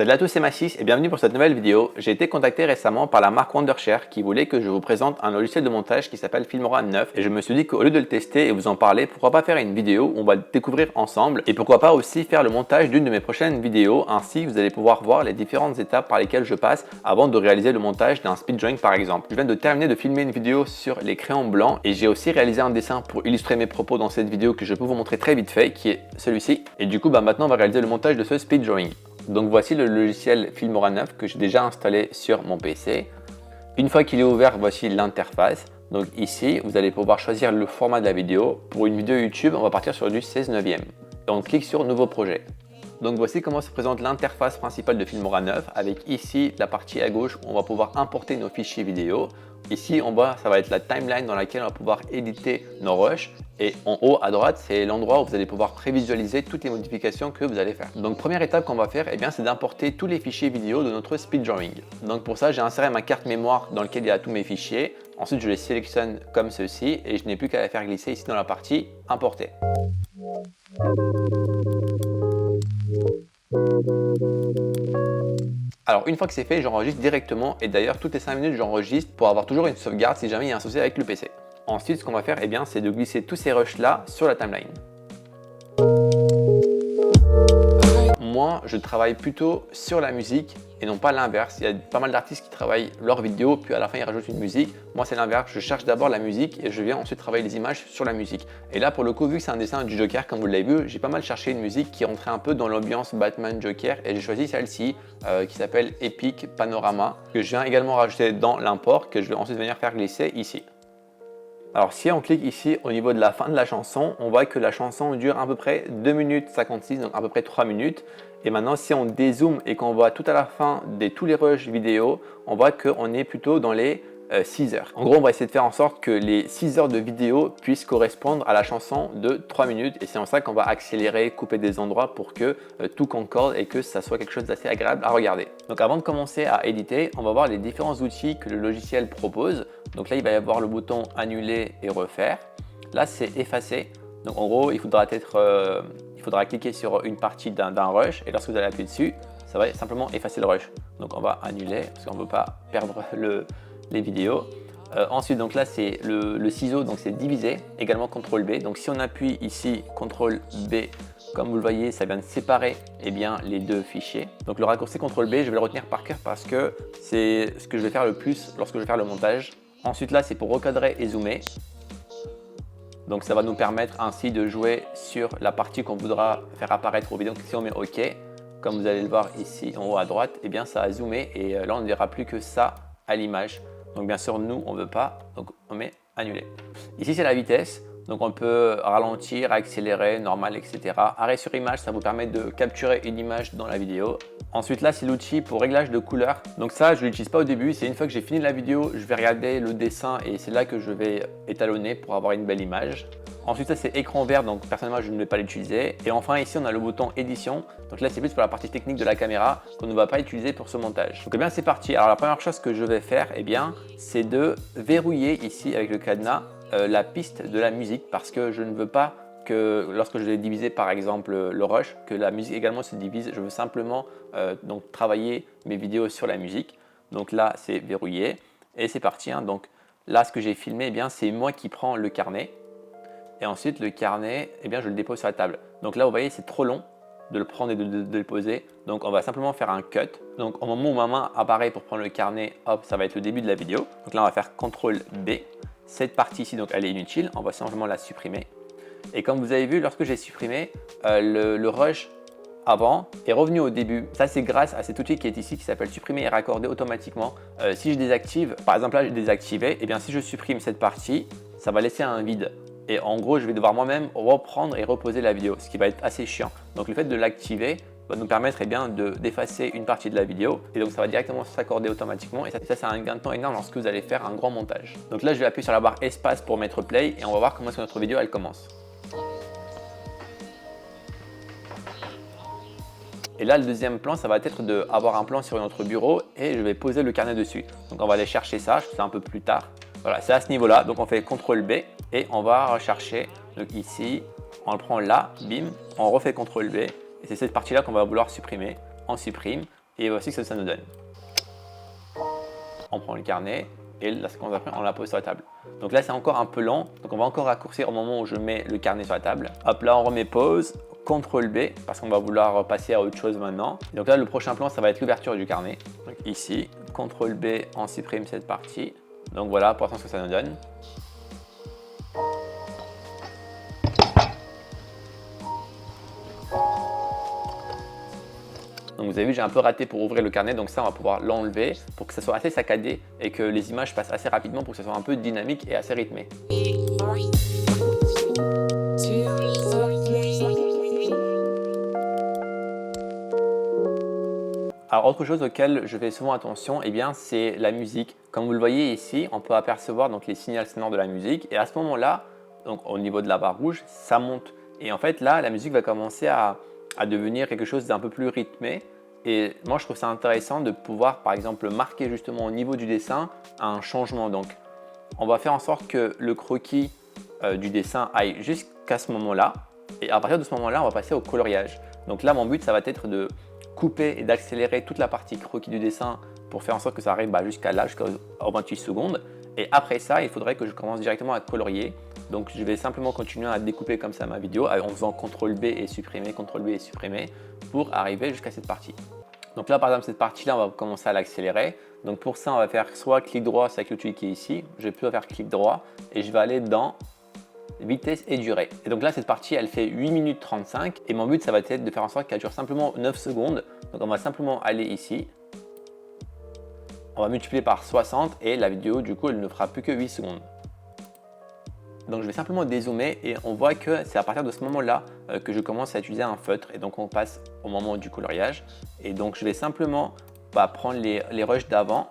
Salut à tous, c'est Massis et bienvenue pour cette nouvelle vidéo. J'ai été contacté récemment par la marque Wondershare qui voulait que je vous présente un logiciel de montage qui s'appelle Filmora 9 et je me suis dit qu'au lieu de le tester et vous en parler, pourquoi pas faire une vidéo où on va le découvrir ensemble et pourquoi pas aussi faire le montage d'une de mes prochaines vidéos. Ainsi, vous allez pouvoir voir les différentes étapes par lesquelles je passe avant de réaliser le montage d'un speed drawing par exemple. Je viens de terminer de filmer une vidéo sur les crayons blancs et j'ai aussi réalisé un dessin pour illustrer mes propos dans cette vidéo que je peux vous montrer très vite fait qui est celui-ci. Et du coup, maintenant on va réaliser le montage de ce speed drawing. Donc voici le logiciel Filmora 9 que j'ai déjà installé sur mon PC. Une fois qu'il est ouvert, voici l'interface. Donc ici, vous allez pouvoir choisir le format de la vidéo. Pour une vidéo YouTube, on va partir sur du 16:9. Et on clique sur Nouveau projet. Donc voici comment se présente l'interface principale de Filmora 9 avec ici la partie à gauche où on va pouvoir importer nos fichiers vidéo. Ici en bas, ça va être la timeline dans laquelle on va pouvoir éditer nos rushs. Et en haut à droite, c'est l'endroit où vous allez pouvoir prévisualiser toutes les modifications que vous allez faire. Donc première étape qu'on va faire, c'est d'importer tous les fichiers vidéo de notre speed drawing. Donc pour ça, j'ai inséré ma carte mémoire dans laquelle il y a tous mes fichiers. Ensuite, je les sélectionne comme ceci et je n'ai plus qu'à les faire glisser ici dans la partie importer. Alors une fois que c'est fait, j'enregistre directement et d'ailleurs toutes les 5 minutes j'enregistre pour avoir toujours une sauvegarde si jamais il y a un souci avec le PC. Ensuite ce qu'on va faire c'est de glisser tous ces rushs là sur la timeline. Moi je travaille plutôt sur la musique et non pas l'inverse. Il y a pas mal d'artistes qui travaillent leurs vidéos puis à la fin ils rajoutent une musique. Moi c'est l'inverse, je cherche d'abord la musique et je viens ensuite travailler les images sur la musique. Et là pour le coup vu que c'est un dessin du Joker comme vous l'avez vu, j'ai pas mal cherché une musique qui rentrait un peu dans l'ambiance Batman Joker et j'ai choisi celle-ci qui s'appelle Epic Panorama que je viens également rajouter dans l'import que je vais ensuite venir faire glisser ici. Alors si on clique ici au niveau de la fin de la chanson, on voit que la chanson dure à peu près 2 minutes 56, donc à peu près 3 minutes. Et maintenant si on dézoome et qu'on voit tout à la fin de tous les rushs vidéo, on voit qu'on est plutôt dans les 6 heures. En gros, on va essayer de faire en sorte que les 6 heures de vidéo puissent correspondre à la chanson de 3 minutes. Et c'est en ça qu'on va accélérer, couper des endroits pour que tout concorde et que ça soit quelque chose d'assez agréable à regarder. Donc avant de commencer à éditer, on va voir les différents outils que le logiciel propose. Donc là, il va y avoir le bouton annuler et refaire. Là, c'est effacer. Donc en gros, il faudra cliquer sur une partie d'un rush et lorsque vous allez appuyer dessus, ça va simplement effacer le rush. Donc on va annuler parce qu'on ne veut pas perdre les vidéos. Ensuite, donc là c'est le ciseau, donc c'est diviser, également CTRL B. Donc si on appuie ici CTRL B, comme vous le voyez, ça vient de séparer les deux fichiers. Donc le raccourci CTRL B, je vais le retenir par cœur parce que c'est ce que je vais faire le plus lorsque je vais faire le montage. Ensuite là c'est pour recadrer et zoomer. Donc ça va nous permettre ainsi de jouer sur la partie qu'on voudra faire apparaître aux vidéos. Donc si on met OK, comme vous allez le voir ici en haut à droite, ça a zoomé et là on ne verra plus que ça à l'image. Donc bien sûr nous on veut pas, donc on met annuler. Ici c'est la vitesse, donc on peut ralentir, accélérer, normal, etc. Arrêt sur image, ça vous permet de capturer une image dans la vidéo. Ensuite là c'est l'outil pour réglage de couleur. Donc ça je ne l'utilise pas au début, c'est une fois que j'ai fini la vidéo, je vais regarder le dessin et c'est là que je vais étalonner pour avoir une belle image. Ensuite ça c'est écran vert, donc personnellement je ne vais pas l'utiliser. Et enfin ici on a le bouton édition, donc là c'est plus pour la partie technique de la caméra qu'on ne va pas utiliser pour ce montage. Donc c'est parti. Alors la première chose que je vais faire c'est de verrouiller ici avec le cadenas la piste de la musique parce que je ne veux pas que lorsque je vais diviser par exemple le rush, que la musique également se divise. Je veux simplement donc travailler mes vidéos sur la musique. Donc là c'est verrouillé et c'est parti. Donc là ce que j'ai filmé c'est moi qui prends le carnet. Et ensuite, le carnet, je le dépose sur la table. Donc là, vous voyez, c'est trop long de le prendre et de le poser. Donc, on va simplement faire un cut. Donc, au moment où ma main apparaît pour prendre le carnet, hop, ça va être le début de la vidéo. Donc là, on va faire CTRL B. Cette partie ici, donc, elle est inutile. On va simplement la supprimer. Et comme vous avez vu, lorsque j'ai supprimé, le rush avant est revenu au début. Ça, c'est grâce à cet outil qui est ici, qui s'appelle supprimer et raccorder automatiquement. Si je désactive, par exemple là, j'ai désactivé, si je supprime cette partie, ça va laisser un vide. Et en gros, je vais devoir moi-même reprendre et reposer la vidéo, ce qui va être assez chiant. Donc le fait de l'activer va nous permettre d'effacer une partie de la vidéo. Et donc ça va directement s'accorder automatiquement. Et ça c'est un gain de temps énorme lorsque vous allez faire un grand montage. Donc là, je vais appuyer sur la barre espace pour mettre play et on va voir comment est-ce que notre vidéo elle commence. Et là, le deuxième plan, ça va être d'avoir un plan sur notre bureau et je vais poser le carnet dessus. Donc on va aller chercher ça, je fais ça un peu plus tard. Voilà, c'est à ce niveau-là. Donc on fait CTRL B et on va rechercher. Donc ici, on le prend là, bim, on refait CTRL B. Et c'est cette partie-là qu'on va vouloir supprimer. On supprime Et voici ce que ça nous donne. On prend le carnet et la seconde après, on la pose sur la table. Donc là, c'est encore un peu lent. Donc on va encore raccourcir au moment où je mets le carnet sur la table. Hop, là, on remet pause, CTRL B, parce qu'on va vouloir passer à autre chose maintenant. Donc là, le prochain plan, ça va être l'ouverture du carnet. Donc ici, CTRL B, on supprime cette partie. Donc voilà, pour l'instant, ce que ça nous donne. Donc vous avez vu, j'ai un peu raté pour ouvrir le carnet, donc ça on va pouvoir l'enlever pour que ça soit assez saccadé et que les images passent assez rapidement pour que ça soit un peu dynamique et assez rythmé. Alors autre chose auquel je fais souvent attention, eh bien c'est la musique. Comme vous le voyez ici, on peut apercevoir donc les signaux sonores de la musique et à ce moment-là, donc au niveau de la barre rouge, ça monte. Et en fait là, la musique va commencer à devenir quelque chose d'un peu plus rythmé. Et moi, je trouve ça intéressant de pouvoir, par exemple, marquer justement au niveau du dessin un changement. Donc, on va faire en sorte que le croquis du dessin aille jusqu'à ce moment-là. Et à partir de ce moment-là, on va passer au coloriage. Donc là, mon but, ça va être de couper et d'accélérer toute la partie croquis du dessin pour faire en sorte que ça arrive jusqu'à là, jusqu'aux 28 secondes. Et après ça, il faudrait que je commence directement à colorier. Donc je vais simplement continuer à découper comme ça ma vidéo en faisant CTRL B et supprimer, CTRL B et supprimer pour arriver jusqu'à cette partie. Donc là par exemple cette partie-là, on va commencer à l'accélérer. Donc pour ça, on va faire soit clic droit, c'est avec l'outil qui est ici. Je vais plutôt faire clic droit et je vais aller dans vitesse et durée. Et donc là cette partie elle fait 8 minutes 35 et mon but ça va être de faire en sorte qu'elle dure simplement 9 secondes. Donc on va simplement aller ici. On va multiplier par 60 et la vidéo du coup elle ne fera plus que 8 secondes. Donc je vais simplement dézoomer et on voit que c'est à partir de ce moment-là que je commence à utiliser un feutre et donc on passe au moment du coloriage. Et donc je vais simplement prendre les rushs d'avant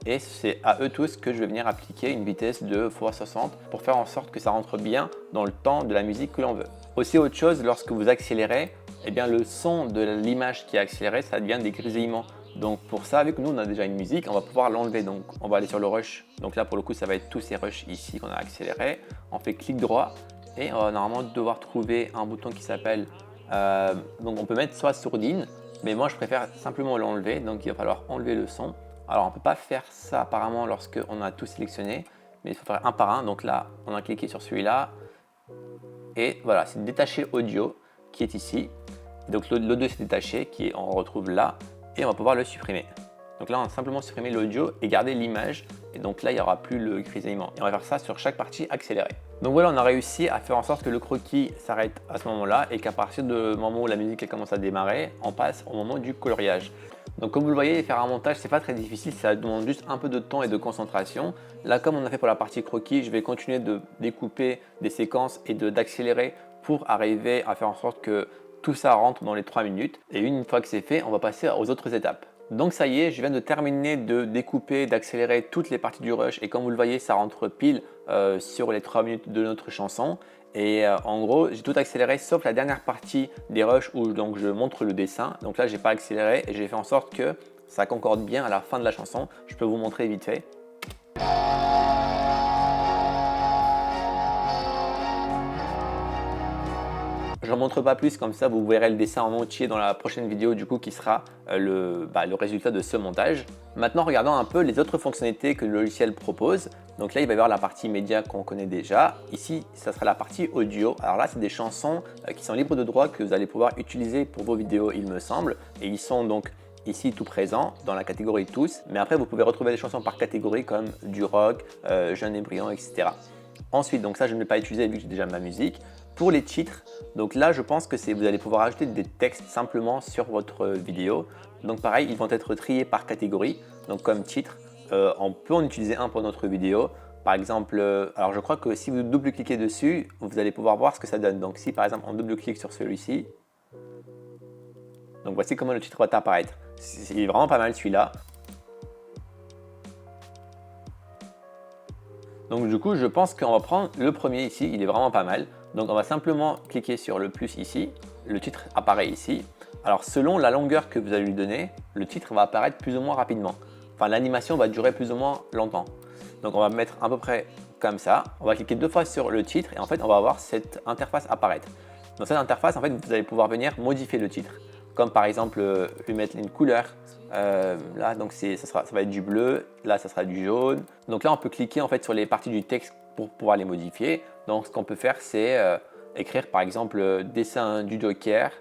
et c'est à eux tous que je vais venir appliquer une vitesse de x60 pour faire en sorte que ça rentre bien dans le temps de la musique que l'on veut. Aussi autre chose, lorsque vous accélérez, eh bien le son de l'image qui est accélérée, ça devient des grésillements. Donc pour ça, vu que nous on a déjà une musique, on va pouvoir l'enlever. Donc on va aller sur le rush. Donc là pour le coup, ça va être tous ces rushs ici qu'on a accélérés. On fait clic droit et on va normalement devoir trouver un bouton qui s'appelle. Donc on peut mettre soit sourdine, mais moi je préfère simplement l'enlever. Donc il va falloir enlever le son. Alors on ne peut pas faire ça apparemment lorsque on a tout sélectionné, mais il faut faire un par un. Donc là, on a cliqué sur celui-là et voilà, c'est détacher audio qui est ici. Donc l'audio s'est détaché, on retrouve là. Et on va pouvoir le supprimer. Donc là, on va simplement supprimer l'audio et garder l'image. Et donc là, il n'y aura plus le grésillement. Et on va faire ça sur chaque partie accélérée. Donc voilà, on a réussi à faire en sorte que le croquis s'arrête à ce moment-là et qu'à partir du moment où la musique commence à démarrer, on passe au moment du coloriage. Donc comme vous le voyez, faire un montage, c'est pas très difficile, ça demande juste un peu de temps et de concentration. Là, comme on a fait pour la partie croquis, je vais continuer de découper des séquences et d'accélérer pour arriver à faire en sorte que tout ça rentre dans les 3 minutes et une fois que c'est fait, on va passer aux autres étapes. Donc ça y est, je viens de terminer de découper, d'accélérer toutes les parties du rush et comme vous le voyez, ça rentre pile sur les 3 minutes de notre chanson. Et en gros, j'ai tout accéléré sauf la dernière partie des rushs où donc, je montre le dessin. Donc là, j'ai pas accéléré et j'ai fait en sorte que ça concorde bien à la fin de la chanson. Je peux vous montrer vite fait. Je n'en montre pas plus, comme ça vous verrez le dessin en entier dans la prochaine vidéo du coup qui sera le résultat de ce montage. Maintenant regardons un peu les autres fonctionnalités que le logiciel propose. Donc là il va y avoir la partie média qu'on connaît déjà. Ici ça sera la partie audio. Alors là c'est des chansons qui sont libres de droit que vous allez pouvoir utiliser pour vos vidéos il me semble. Et ils sont donc ici tout présents dans la catégorie tous. Mais après vous pouvez retrouver des chansons par catégorie comme du rock, jeune et brillant, etc. Ensuite, donc ça je ne vais pas utiliser vu que j'ai déjà ma musique. Pour les titres, donc là je pense que vous allez pouvoir ajouter des textes simplement sur votre vidéo. Donc pareil, ils vont être triés par catégorie. Donc comme titre, on peut en utiliser un pour notre vidéo. Par exemple, alors je crois que si vous double-cliquez dessus, vous allez pouvoir voir ce que ça donne. Donc si par exemple on double-clique sur celui-ci, donc voici comment le titre va apparaître. Il est vraiment pas mal celui-là. Donc du coup, je pense qu'on va prendre le premier ici, il est vraiment pas mal. Donc on va simplement cliquer sur le plus ici, le titre apparaît ici. Alors selon la longueur que vous allez lui donner, le titre va apparaître plus ou moins rapidement. Enfin l'animation va durer plus ou moins longtemps. Donc on va mettre à peu près comme ça. On va cliquer 2 fois sur le titre et en fait on va avoir cette interface apparaître. Dans cette interface, en fait, vous allez pouvoir venir modifier le titre. comme par exemple lui mettre une couleur. Là, donc ça va être du bleu, là ça sera du jaune. Donc là, on peut cliquer en fait sur les parties du texte pour pouvoir les modifier. Donc ce qu'on peut faire, c'est écrire par exemple dessin du Joker,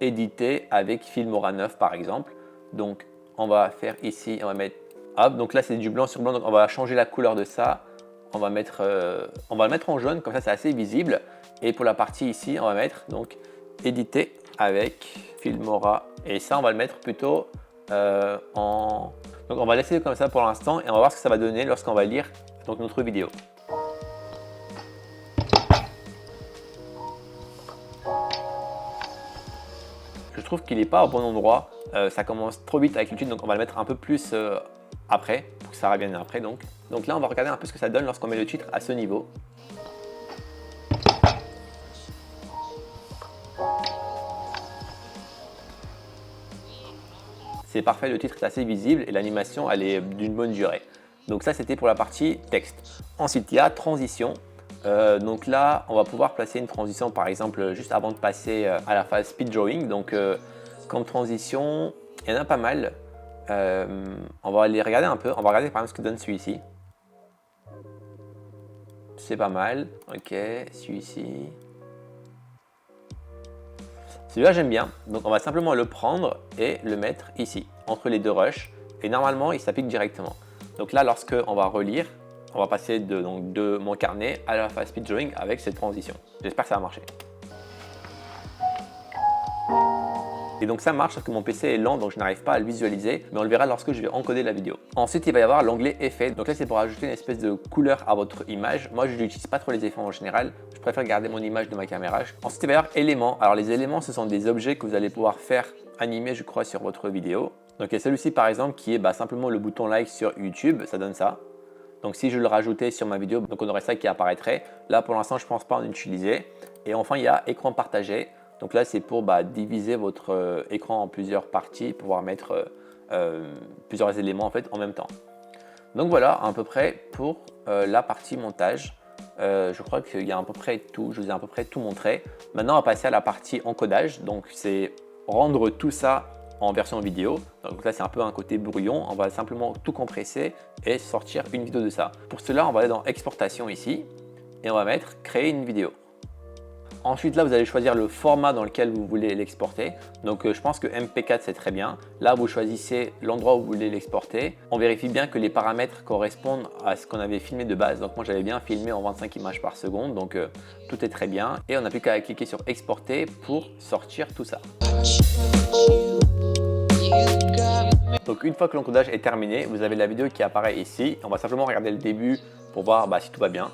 édité avec Filmora 9 par exemple. Donc on va faire ici, on va mettre, hop, donc là c'est du blanc sur blanc, donc on va changer la couleur de ça. On va le mettre en jaune, comme ça c'est assez visible. Et pour la partie ici, on va mettre donc édité avec Filmora. Et ça, on va le mettre plutôt en... Donc on va laisser comme ça pour l'instant et on va voir ce que ça va donner lorsqu'on va lire donc, notre vidéo. Je trouve qu'il n'est pas au bon endroit. Ça commence trop vite avec YouTube, donc on va le mettre un peu plus après, pour que ça revienne après. Donc là, on va regarder un peu ce que ça donne lorsqu'on met le titre à ce niveau. C'est parfait, le titre est assez visible et l'animation elle est d'une bonne durée. Donc ça c'était pour la partie texte. Ensuite il y a transition. Donc là on va pouvoir placer une transition par exemple juste avant de passer à la phase speed drawing. Donc comme transition il y en a pas mal. On va les regarder un peu. On va regarder par exemple ce que donne celui-ci. C'est pas mal. Ok, celui-ci. Celui-là j'aime bien, donc on va simplement le prendre et le mettre ici, entre les deux rushs, et normalement il s'applique directement. Donc là lorsque on va relire, on va passer de mon carnet à la phase speed drawing avec cette transition. J'espère que ça va marcher. Et donc ça marche, sauf que mon PC est lent, donc je n'arrive pas à le visualiser, mais on le verra lorsque je vais encoder la vidéo. Ensuite, il va y avoir l'onglet effets. Donc là, c'est pour ajouter une espèce de couleur à votre image. Moi, je n'utilise pas trop les effets en général. Je préfère garder mon image de ma caméra. Ensuite, il va y avoir éléments. Alors les éléments, ce sont des objets que vous allez pouvoir faire animer, je crois, sur votre vidéo. Donc il y a celui-ci, par exemple, qui est simplement le bouton like sur YouTube. Ça donne ça. Donc si je le rajoutais sur ma vidéo, donc on aurait ça qui apparaîtrait. Là, pour l'instant, je ne pense pas en utiliser. Et enfin, il y a écran partagé. Donc là, c'est pour diviser votre écran en plusieurs parties, pouvoir mettre plusieurs éléments en fait en même temps. Donc voilà à peu près pour la partie montage. Je crois qu'il y a à peu près tout, je vous ai à peu près tout montré. Maintenant, on va passer à la partie encodage. Donc c'est rendre tout ça en version vidéo. Donc là, c'est un peu un côté brouillon. On va simplement tout compresser et sortir une vidéo de ça. Pour cela, on va aller dans exportation ici et on va mettre créer une vidéo. Ensuite, là, vous allez choisir le format dans lequel vous voulez l'exporter. Donc, je pense que MP4, c'est très bien. Là, vous choisissez l'endroit où vous voulez l'exporter. On vérifie bien que les paramètres correspondent à ce qu'on avait filmé de base. Donc, moi, j'avais bien filmé en 25 images par seconde. Donc, tout est très bien. Et on n'a plus qu'à cliquer sur exporter pour sortir tout ça. Donc, une fois que l'encodage est terminé, vous avez la vidéo qui apparaît ici. On va simplement regarder le début pour voir si tout va bien.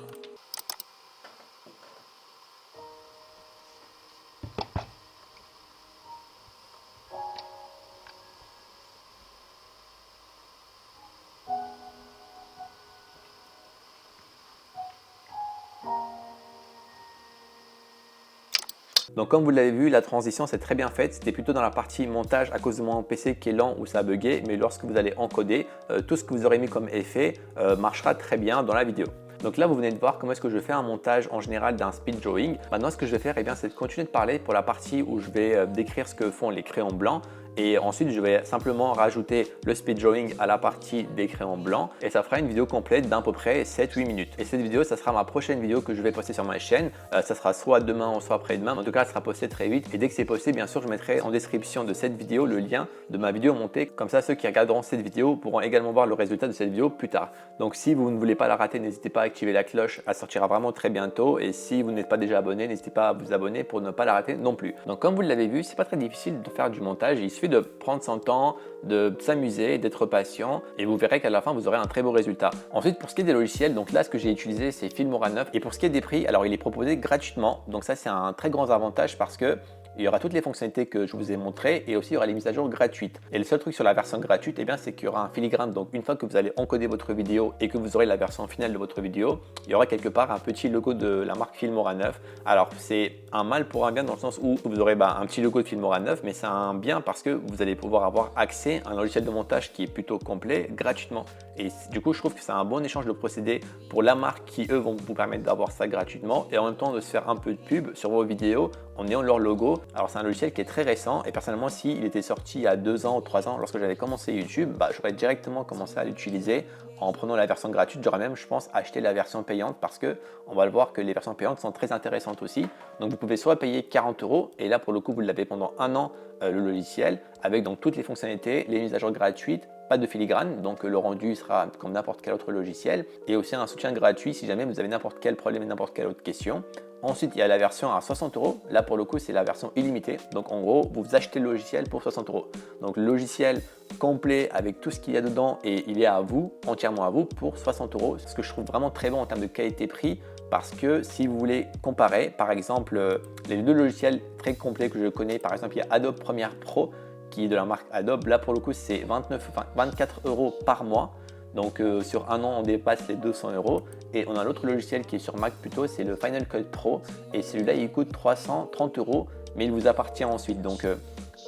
Donc comme vous l'avez vu, la transition c'est très bien faite. C'était plutôt dans la partie montage à cause de mon PC qui est lent où ça a bugué. Mais lorsque vous allez encoder, tout ce que vous aurez mis comme effet marchera très bien dans la vidéo. Donc là, vous venez de voir comment est-ce que je fais un montage en général d'un speed drawing. Maintenant, ce que je vais faire, c'est de continuer de parler pour la partie où je vais décrire ce que font les crayons blancs. Et ensuite, je vais simplement rajouter le speed drawing à la partie des crayons blancs et ça fera une vidéo complète d'à peu près 7-8 minutes. Et cette vidéo, ça sera ma prochaine vidéo que je vais poster sur ma chaîne. Ça sera soit demain ou soit après-demain. En tout cas, elle sera postée très vite. Et dès que c'est posté, bien sûr, je mettrai en description de cette vidéo le lien de ma vidéo montée. Comme ça, ceux qui regarderont cette vidéo pourront également voir le résultat de cette vidéo plus tard. Donc, si vous ne voulez pas la rater, n'hésitez pas à activer la cloche. Elle sortira vraiment très bientôt. Et si vous n'êtes pas déjà abonné, n'hésitez pas à vous abonner pour ne pas la rater non plus. Donc, comme vous l'avez vu, c'est pas très difficile de faire du montage. Il suffit de prendre son temps, de s'amuser, d'être patient et vous verrez qu'à la fin vous aurez un très beau résultat. Ensuite, pour ce qui est des logiciels, donc là ce que j'ai utilisé c'est Filmora 9 et pour ce qui est des prix, alors il est proposé gratuitement, donc ça c'est un très grand avantage parce que il y aura toutes les fonctionnalités que je vous ai montrées et aussi il y aura les mises à jour gratuites. Et le seul truc sur la version gratuite, c'est qu'il y aura un filigrane. Donc une fois que vous allez encoder votre vidéo et que vous aurez la version finale de votre vidéo, il y aura quelque part un petit logo de la marque Filmora 9. Alors c'est un mal pour un bien dans le sens où vous aurez un petit logo de Filmora neuf, mais c'est un bien parce que vous allez pouvoir avoir accès à un logiciel de montage qui est plutôt complet gratuitement. Et du coup, je trouve que c'est un bon échange de procédés pour la marque qui, eux, vont vous permettre d'avoir ça gratuitement et en même temps de se faire un peu de pub sur vos vidéos en ayant leur logo. Alors, c'est un logiciel qui est très récent et personnellement, s'il était sorti il y a 2 ans ou 3 ans, lorsque j'avais commencé YouTube, j'aurais directement commencé à l'utiliser en prenant la version gratuite. J'aurais même, je pense, acheté la version payante parce que on va le voir que les versions payantes sont très intéressantes aussi. Donc, vous pouvez soit payer 40 € et là, pour le coup, vous l'avez pendant 1 an, le logiciel, avec donc toutes les fonctionnalités, les mises à jour gratuites, pas de filigrane, donc le rendu sera comme n'importe quel autre logiciel, et aussi un soutien gratuit si jamais vous avez n'importe quel problème et n'importe quelle autre question. Ensuite, il y a la version à 60 €. Là, pour le coup, c'est la version illimitée. Donc, en gros, vous achetez le logiciel pour 60 €. Donc, le logiciel complet avec tout ce qu'il y a dedans et il est à vous, entièrement à vous, pour 60 €. Ce que je trouve vraiment très bon en termes de qualité-prix parce que si vous voulez comparer, par exemple, les 2 logiciels très complets que je connais, par exemple, il y a Adobe Premiere Pro qui est de la marque Adobe. Là, pour le coup, c'est 24 € par mois. Donc sur 1 an, on dépasse les 200 €. Et on a l'autre logiciel qui est sur Mac plutôt, c'est le Final Cut Pro. Et celui-là, il coûte 330 €, mais il vous appartient ensuite. Donc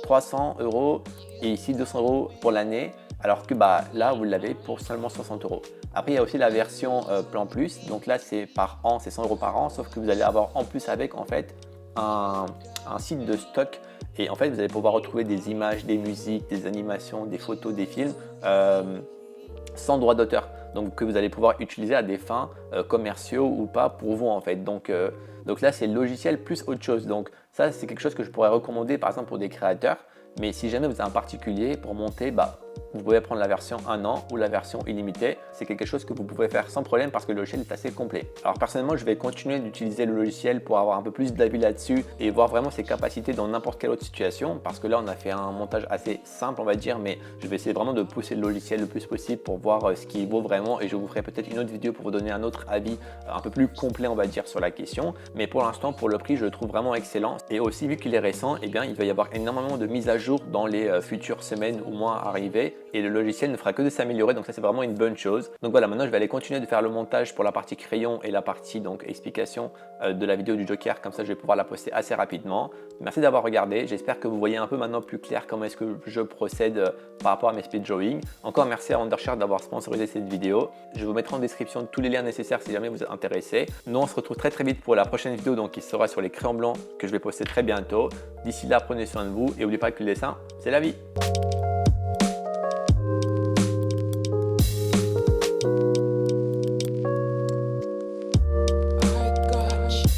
300 € et ici 200 € pour l'année. Alors que là, vous l'avez pour seulement 60 €. Après, il y a aussi la version Plan Plus. Donc là, c'est par an, c'est 100 € par an. Sauf que vous allez avoir en plus avec en fait un site de stock. Et en fait, vous allez pouvoir retrouver des images, des musiques, des animations, des photos, des films sans droit d'auteur. Donc que vous allez pouvoir utiliser à des fins commerciaux ou pas pour vous en fait. Donc là, c'est logiciel plus autre chose. Donc ça, c'est quelque chose que je pourrais recommander par exemple pour des créateurs. Mais si jamais vous êtes un particulier pour monter, vous pouvez prendre la version 1 an ou la version illimitée. C'est quelque chose que vous pouvez faire sans problème parce que le logiciel est assez complet. Alors personnellement, je vais continuer d'utiliser le logiciel pour avoir un peu plus d'avis là-dessus et voir vraiment ses capacités dans n'importe quelle autre situation. Parce que là, on a fait un montage assez simple, on va dire, mais je vais essayer vraiment de pousser le logiciel le plus possible pour voir ce qu'il vaut vraiment. Et je vous ferai peut-être une autre vidéo pour vous donner un autre avis un peu plus complet, on va dire, sur la question. Mais pour l'instant, pour le prix, je le trouve vraiment excellent. Et aussi, vu qu'il est récent, il va y avoir énormément de mises à jour dans les futures semaines ou mois à arriver. Et le logiciel ne fera que de s'améliorer, donc ça c'est vraiment une bonne chose. Donc voilà, maintenant je vais aller continuer de faire le montage pour la partie crayon et la partie donc explication de la vidéo du Joker, comme ça je vais pouvoir la poster assez rapidement. Merci d'avoir regardé, j'espère que vous voyez un peu maintenant plus clair comment est-ce que je procède par rapport à mes speed drawing. Encore merci à Wondershare d'avoir sponsorisé cette vidéo. Je vous mettrai en description tous les liens nécessaires si jamais vous êtes intéressé. Nous on se retrouve très vite pour la prochaine vidéo donc qui sera sur les crayons blancs que je vais poster très bientôt. D'ici là, prenez soin de vous et n'oubliez pas que le dessin, c'est la vie.